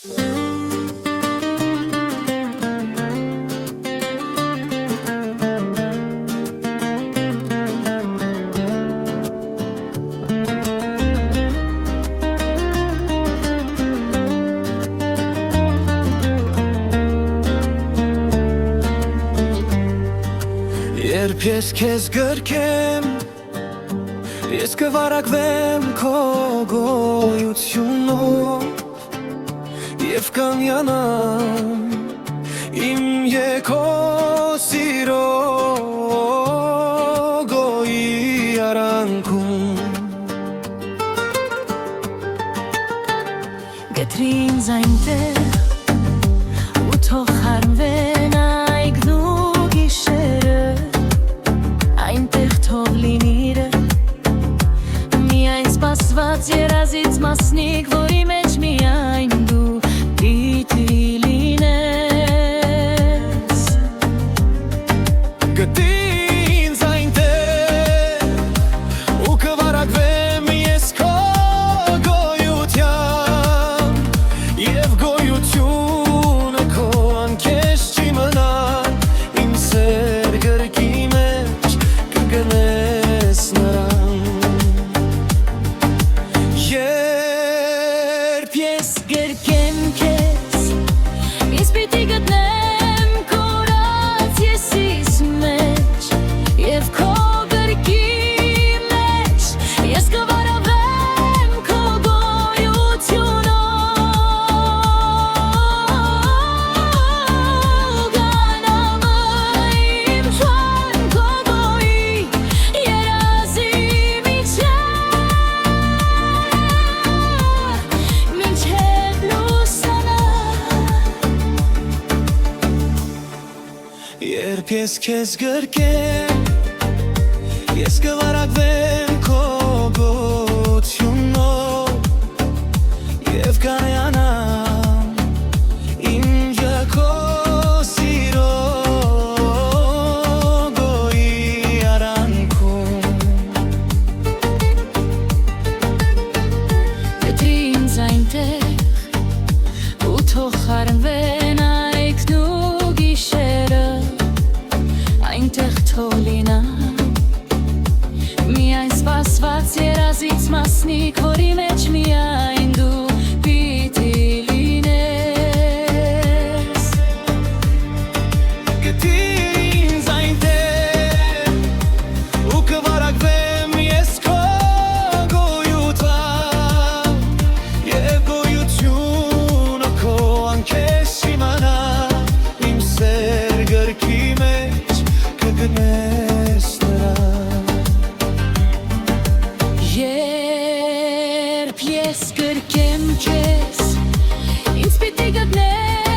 Երբ ես քեզ գրկեմ, ես կվարակվեմ քո գոյությունով և կանյանամ իմ եքո սիրո գոյի արանքում Գտրի ինձ այնտեղ ու թող խարմվեն այգն ու գիշերը Այնտեղ թող լինի իրը Միայն սպասված երազից մասնիկ Որի մեջ միայն դու պիտի լինես Գտի ինձ այնտեղ ու կվարակվեմ ես քո գոյությամբ և գոյությունը քո անքեզ չի մնար իմ սեր գրկի մեջ կգնես նրան Երբ ես գրկեմ քեզ Ես պիտի գտնեմ կորած եսիս մեջ Եվ քո գրկի մեջ Ես կվարավեմ քո գոյությունով Գանամը իմ շան քո գոյի երազի միջև Մինչև լուսանա Երբ ես քեզ գրկեմ Ես կվարակվեմ քո գոյությունով և կանյանամ իմ եքո սիրո գոյի արանքում Գտրի ինձ այնտեղ ու թող խարմվեն այգն ու գիշերը Այնտեղ թող լինա Միայն սպասված երազից մասնիկ Որի մեջ միայն դու պիտի լինես Գտի ինձ այնտեղ ու կվարակվեմ ես քո գոյությամբ և գոյությունը քո անքեզ չի մնա իմ սեր գրկի մեջ կգնես նրան Երբ ես գրկեմ քեզ Ինձ պիտի գտնեմ